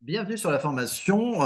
Bienvenue sur la formation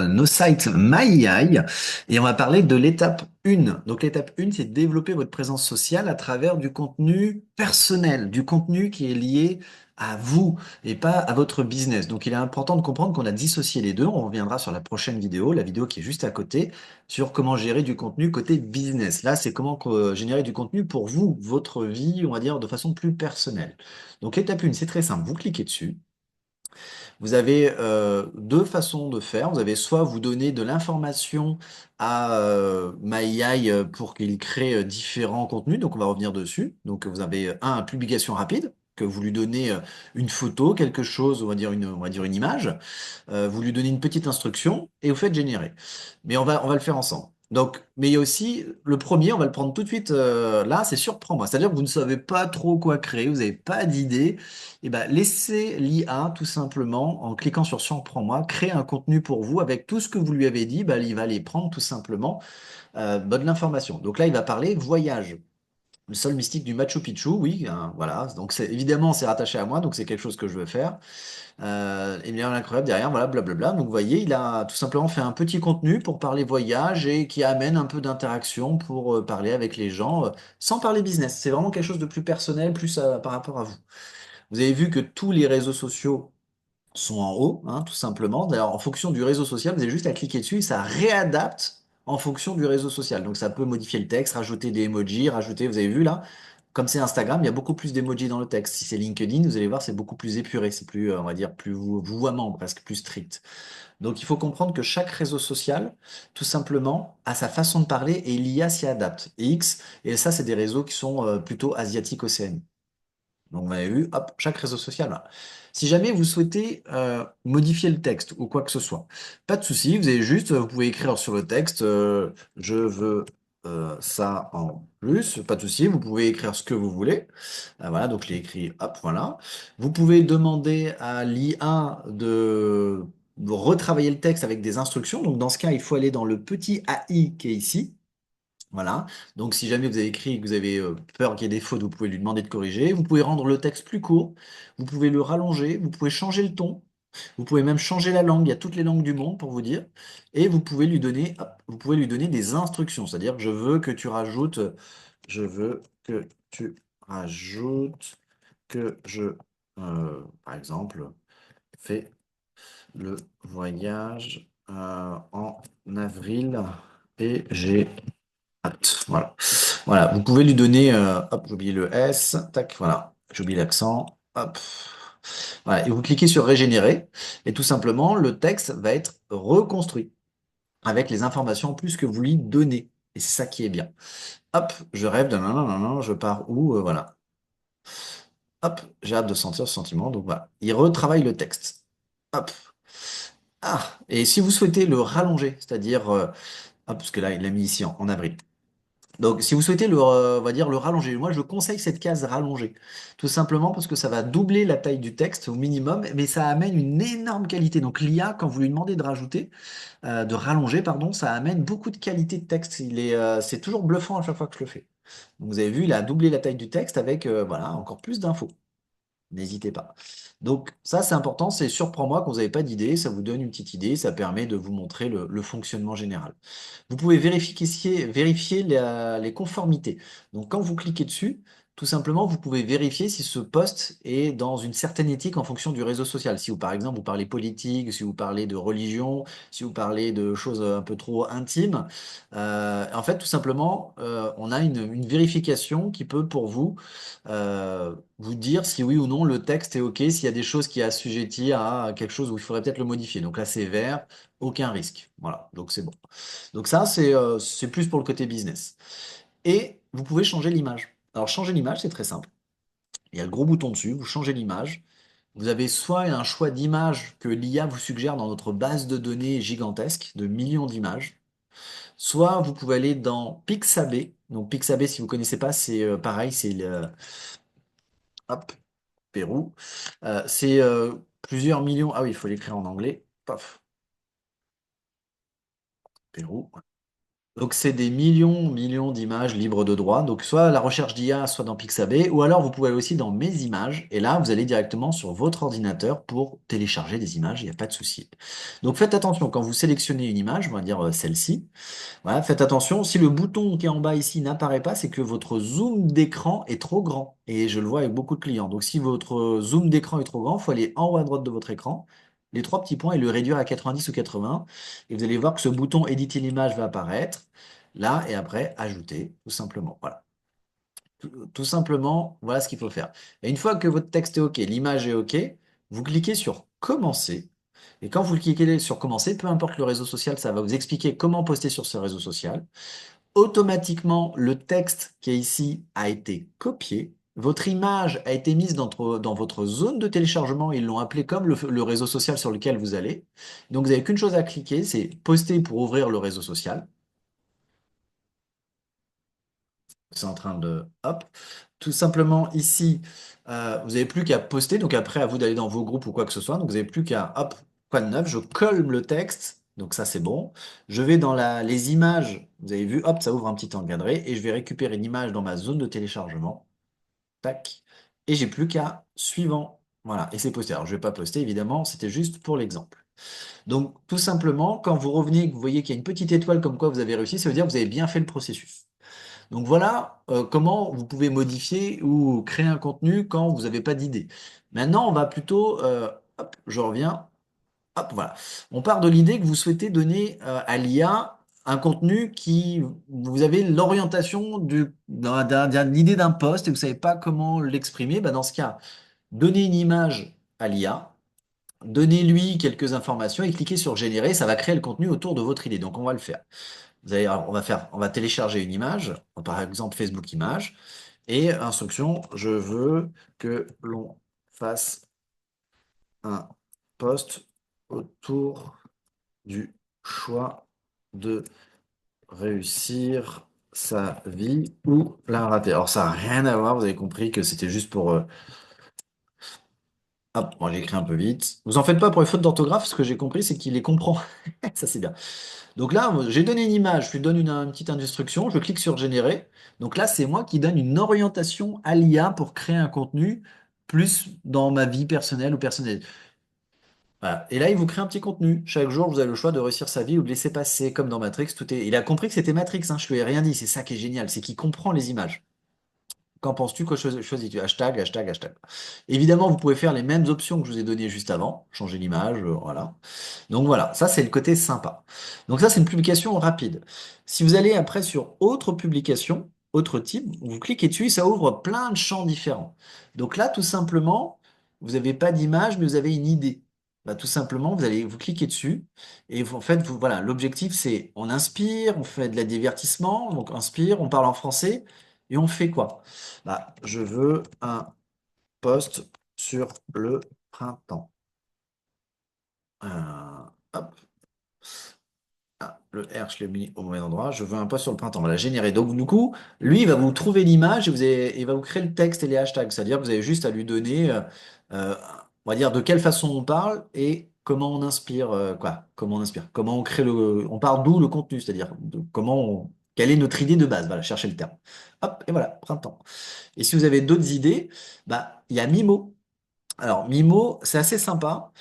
No Site My AI et on va parler de l'étape 1. Donc l'étape 1, c'est de développer votre présence sociale à travers du contenu personnel, du contenu qui est lié à vous et pas à votre business. Donc il est important de comprendre qu'on a dissocié les deux. On reviendra sur la prochaine vidéo, la vidéo qui est juste à côté, sur comment gérer du contenu côté business. Là, c'est comment générer du contenu pour vous, votre vie, on va dire, de façon plus personnelle. Donc l'étape 1, c'est très simple. Vous cliquez dessus. Vous avez deux façons de faire. Vous avez soit vous donner de l'information à MyAI pour qu'il crée différents contenus. Donc, on va revenir dessus. Donc, vous avez publication rapide, que vous lui donnez une photo, quelque chose, on va dire une image. Vous lui donnez une petite instruction et vous faites générer. Mais on va le faire ensemble. Donc, mais il y a aussi le premier, on va le prendre tout de suite là, c'est surprends-moi. C'est-à-dire que vous ne savez pas trop quoi créer, vous n'avez pas d'idée. Et ben, laissez l'IA tout simplement, en cliquant sur surprends-moi, créer un contenu pour vous avec tout ce que vous lui avez dit. Ben, il va les prendre tout simplement de l'information. Donc là, il va parler voyage. Le sol mystique du Machu Picchu, oui, hein, voilà. Donc évidemment, c'est rattaché à moi, donc c'est quelque chose que je veux faire. Et bien incroyable derrière, voilà, blablabla. Donc vous voyez, il a tout simplement fait un petit contenu pour parler voyage et qui amène un peu d'interaction pour parler avec les gens sans parler business. C'est vraiment quelque chose de plus personnel, plus par rapport à vous. Vous avez vu que tous les réseaux sociaux sont en haut, hein, tout simplement. D'ailleurs, en fonction du réseau social, vous avez juste à cliquer dessus et ça réadapte en fonction du réseau social. Donc ça peut modifier le texte, rajouter des emojis, rajouter, vous avez vu là, comme c'est Instagram, il y a beaucoup plus d'emojis dans le texte. Si c'est LinkedIn, vous allez voir, c'est beaucoup plus épuré, c'est plus, on va dire, plus vouvoiement, presque plus strict. Donc il faut comprendre que chaque réseau social, tout simplement, a sa façon de parler et l'IA s'y adapte. Et X, et ça, c'est des réseaux qui sont plutôt asiatiques océaniques. Donc, vous avez vu, hop, chaque réseau social. Voilà. Si jamais vous souhaitez modifier le texte ou quoi que ce soit, pas de souci, vous avez juste, vous pouvez écrire sur le texte, je veux ça en plus, pas de souci, vous pouvez écrire ce que vous voulez. Voilà, donc je l'ai écrit, hop, voilà. Vous pouvez demander à l'IA de retravailler le texte avec des instructions. Donc, dans ce cas, il faut aller dans le petit AI qui est ici. Voilà. Donc, si jamais vous avez écrit et que vous avez peur qu'il y ait des fautes, vous pouvez lui demander de corriger. Vous pouvez rendre le texte plus court. Vous pouvez le rallonger. Vous pouvez changer le ton. Vous pouvez même changer la langue. Il y a toutes les langues du monde pour vous dire. Et vous pouvez lui donner, hop, vous pouvez lui donner des instructions. C'est-à-dire que je veux que tu rajoutes que par exemple, fais le voyage en avril et j'ai hâte. Voilà. Voilà, vous pouvez lui donner, hop, j'ai oublié le S, tac, voilà, j'ai oublié l'accent, hop. Voilà, et vous cliquez sur régénérer, et tout simplement, le texte va être reconstruit avec les informations en plus que vous lui donnez. Et c'est ça qui est bien. Hop, je rêve de non, non, non, non, je pars où, voilà. Hop, j'ai hâte de sentir ce sentiment, donc voilà. Il retravaille le texte. Hop. Ah, et si vous souhaitez le rallonger, c'est-à-dire, hop, parce que là, il l'a mis ici en avril. Donc, si vous souhaitez on va dire le rallonger, moi je conseille cette case rallongée. Tout simplement parce que ça va doubler la taille du texte au minimum, mais ça amène une énorme qualité. Donc l'IA, quand vous lui demandez de rallonger, pardon, ça amène beaucoup de qualité de texte. C'est toujours bluffant à chaque fois que je le fais. Donc, vous avez vu, il a doublé la taille du texte avec, voilà, encore plus d'infos. N'hésitez pas. Donc ça, c'est important, c'est surprends-moi quand vous n'avez pas d'idée, ça vous donne une petite idée, ça permet de vous montrer le fonctionnement général. Vous pouvez vérifier les conformités. Donc quand vous cliquez dessus, tout simplement, vous pouvez vérifier si ce post est dans une certaine éthique en fonction du réseau social. Si vous, par exemple, vous parlez politique, si vous parlez de religion, si vous parlez de choses un peu trop intimes, en fait, tout simplement, on a une vérification qui peut pour vous vous dire si oui ou non le texte est OK, s'il y a des choses qui assujetties à quelque chose où il faudrait peut-être le modifier. Donc là, c'est vert, aucun risque. Voilà, donc c'est bon. Donc ça, c'est plus pour le côté business. Et vous pouvez changer l'image. Alors changer l'image, c'est très simple. Il y a le gros bouton dessus, vous changez l'image. Vous avez soit un choix d'image que l'IA vous suggère dans notre base de données gigantesque de millions d'images, soit vous pouvez aller dans Pixabay. Donc Pixabay, si vous ne connaissez pas, c'est pareil, c'est hop, Pérou. C'est plusieurs millions. Ah oui, il faut l'écrire en anglais. Paf, Pérou. Donc, c'est des millions, millions d'images libres de droit. Donc, soit la recherche d'IA, soit dans Pixabay, ou alors vous pouvez aller aussi dans Mes images. Et là, vous allez directement sur votre ordinateur pour télécharger des images. Il n'y a pas de souci. Donc, faites attention quand vous sélectionnez une image, on va dire celle-ci. Voilà, faites attention. Si le bouton qui est en bas ici n'apparaît pas, c'est que votre zoom d'écran est trop grand. Et je le vois avec beaucoup de clients. Donc, si votre zoom d'écran est trop grand, il faut aller en haut à droite de votre écran, les trois petits points et le réduire à 90 ou 80. Et vous allez voir que ce bouton éditer l'image va apparaître là et après ajouter, tout simplement. Voilà. Tout simplement, voilà ce qu'il faut faire. Et une fois que votre texte est OK, l'image est OK, vous cliquez sur commencer. Et quand vous cliquez sur commencer, peu importe le réseau social, ça va vous expliquer comment poster sur ce réseau social. Automatiquement, le texte qui est ici a été copié. Votre image a été mise dans votre zone de téléchargement. Ils l'ont appelé comme le réseau social sur lequel vous allez. Donc, vous n'avez qu'une chose à cliquer, c'est poster pour ouvrir le réseau social. C'est en train de... Hop. Tout simplement, ici, vous n'avez plus qu'à poster. Donc, après, à vous d'aller dans vos groupes ou quoi que ce soit. Donc, vous n'avez plus qu'à... Hop, quoi de neuf? Je colle le texte. Donc, ça, c'est bon. Je vais dans les images. Vous avez vu, hop, ça ouvre un petit encadré. Et je vais récupérer une image dans ma zone de téléchargement. Tac. Et j'ai plus qu'à suivant. Voilà. Et c'est posté. Alors, je ne vais pas poster, évidemment. C'était juste pour l'exemple. Donc, tout simplement, quand vous revenez, que vous voyez qu'il y a une petite étoile comme quoi vous avez réussi, ça veut dire que vous avez bien fait le processus. Donc voilà comment vous pouvez modifier ou créer un contenu quand vous n'avez pas d'idée. Maintenant, on va plutôt, hop, je reviens, hop, voilà. On part de l'idée que vous souhaitez donner à l'IA un contenu qui, vous avez l'orientation d'une idée d'un poste et vous ne savez pas comment l'exprimer. Bah, dans ce cas, donnez une image à l'IA, donnez-lui quelques informations et cliquez sur générer, ça va créer le contenu autour de votre idée. Donc on va le faire. Alors, on va télécharger une image, par exemple Facebook Images, et instruction, je veux que l'on fasse un post autour du choix de réussir sa vie ou la rater. Alors ça n'a rien à voir, vous avez compris que c'était juste pour... Hop, moi j'ai écrit un peu vite. Vous en faites pas pour les fautes d'orthographe, ce que j'ai compris, c'est qu'il les comprend. Ça c'est bien. Donc là, j'ai donné une image, je lui donne une petite instruction, je clique sur générer. Donc là, c'est moi qui donne une orientation à l'IA pour créer un contenu plus dans ma vie personnelle ou personnelle. Voilà. Et là, il vous crée un petit contenu. Chaque jour, vous avez le choix de réussir sa vie ou de laisser passer, comme dans Matrix. Tout est... Il a compris que c'était Matrix, hein, je lui ai rien dit. C'est ça qui est génial, c'est qu'il comprend les images. Qu'en penses-tu? Que choisis-tu? Hashtag, hashtag, hashtag. Évidemment, vous pouvez faire les mêmes options que je vous ai données juste avant. Changer l'image, voilà. Donc voilà, ça c'est le côté sympa. Donc ça c'est une publication rapide. Si vous allez après sur autre publication, autre type, vous cliquez dessus, ça ouvre plein de champs différents. Donc là tout simplement, vous n'avez pas d'image, mais vous avez une idée. Bah, tout simplement, vous allez vous cliquer dessus et en fait, voilà, l'objectif c'est on inspire, on fait de la divertissement, donc inspire, on parle en français et on fait quoi? Bah, je veux un post sur le printemps. Hop. Ah, le R, je l'ai mis au mauvais endroit. Je veux un post sur le printemps. Voilà, générer. Donc, du coup, lui, il va vous trouver l'image et il va vous créer le texte et les hashtags. C'est-à-dire que vous avez juste à lui donner, euh, on va dire, de quelle façon on parle et comment on inspire, quoi. Comment on inspire. Comment on crée on parle d'où le contenu. C'est-à-dire, quelle est notre idée de base. Voilà, cherchez le terme. Hop, et voilà, printemps. Et si vous avez d'autres idées, bah, il y a Mimo. Alors, Mimo, c'est assez sympa.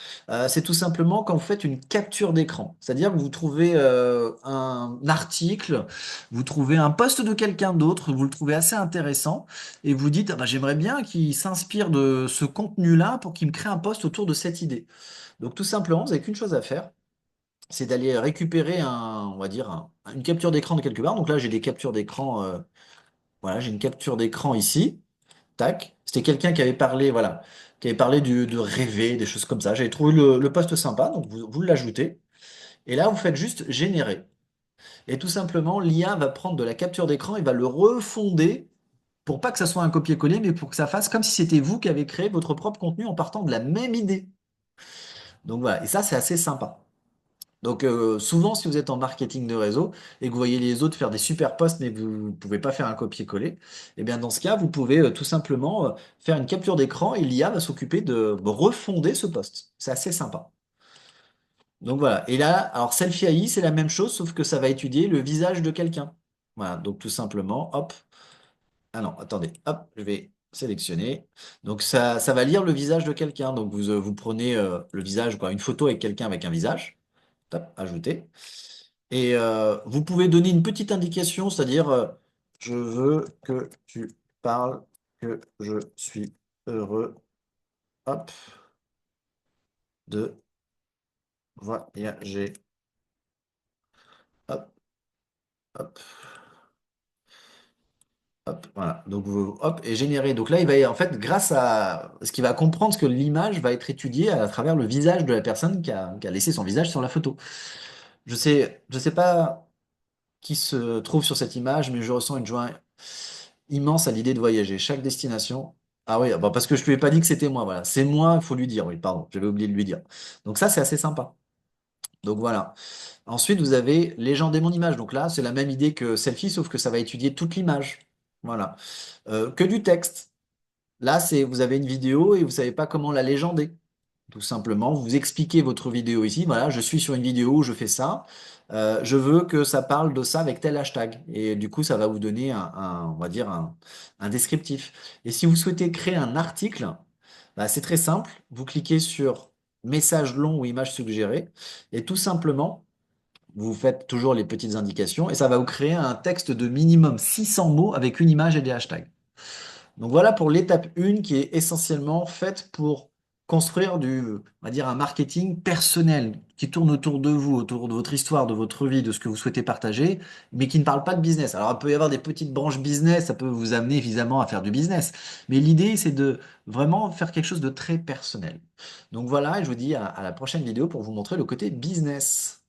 C'est tout simplement quand vous faites une capture d'écran. C'est-à-dire que vous trouvez un article, vous trouvez un post de quelqu'un d'autre, vous le trouvez assez intéressant, et vous dites, ah bah, j'aimerais bien qu'il s'inspire de ce contenu-là pour qu'il me crée un post autour de cette idée. Donc, tout simplement, vous n'avez qu'une chose à faire, c'est d'aller récupérer on va dire, une capture d'écran de quelque part. Donc là, j'ai des captures d'écran, voilà, j'ai une capture d'écran ici. Tac. C'était quelqu'un qui avait parlé, voilà, qui avait parlé de rêver, des choses comme ça. J'avais trouvé le post sympa, donc vous l'ajoutez. Et là, vous faites juste générer. Et tout simplement, l'IA va prendre de la capture d'écran et va le refonder pour pas que ça soit un copier-coller, mais pour que ça fasse comme si c'était vous qui avez créé votre propre contenu en partant de la même idée. Donc voilà, et ça, c'est assez sympa. Donc souvent, si vous êtes en marketing de réseau et que vous voyez les autres faire des super posts, mais que vous ne pouvez pas faire un copier-coller, eh bien dans ce cas, vous pouvez tout simplement faire une capture d'écran et l'IA va s'occuper de refonder ce post. C'est assez sympa. Donc voilà. Et là, alors Selfie AI, c'est la même chose, sauf que ça va étudier le visage de quelqu'un. Voilà. Donc tout simplement, hop. Ah non, attendez, hop, je vais sélectionner. Donc ça va lire le visage de quelqu'un. Donc vous prenez le visage, quoi, une photo avec quelqu'un avec un visage. Hop, ajouter. Et vous pouvez donner une petite indication, c'est-à-dire, je veux que tu parles, que je suis heureux, hop, de voyager, hop, hop, hop, voilà. Donc, hop, et générer. Donc là, il va, en fait, grâce à ce qu'il va comprendre, que l'image va être étudiée à travers le visage de la personne qui a laissé son visage sur la photo. Je sais pas qui se trouve sur cette image, mais je ressens une joie immense à l'idée de voyager. Chaque destination. Ah oui, bon, parce que je lui ai pas dit que c'était moi, voilà. C'est moi, il faut lui dire, oui, pardon, j'avais oublié de lui dire. Donc ça, c'est assez sympa. Donc voilà. Ensuite, vous avez légender mon image. Donc là, c'est la même idée que selfie, sauf que ça va étudier toute l'image. Voilà. Que du texte. Là, c'est vous avez une vidéo et vous savez pas comment la légender. Tout simplement, vous expliquez votre vidéo ici. Voilà, je suis sur une vidéo où je fais ça. Je veux que ça parle de ça avec tel hashtag. Et du coup, ça va vous donner on va dire un descriptif. Et si vous souhaitez créer un article, bah, c'est très simple. Vous cliquez sur message long ou image suggérée. Et tout simplement, vous faites toujours les petites indications. Et ça va vous créer un texte de minimum 600 mots avec une image et des hashtags. Donc voilà pour l'étape 1 qui est essentiellement faite pour construire on va dire un marketing personnel qui tourne autour de vous, autour de votre histoire, de votre vie, de ce que vous souhaitez partager, mais qui ne parle pas de business. Alors il peut y avoir des petites branches business, ça peut vous amener évidemment à faire du business, mais l'idée c'est de vraiment faire quelque chose de très personnel. Donc voilà, et je vous dis à la prochaine vidéo pour vous montrer le côté business.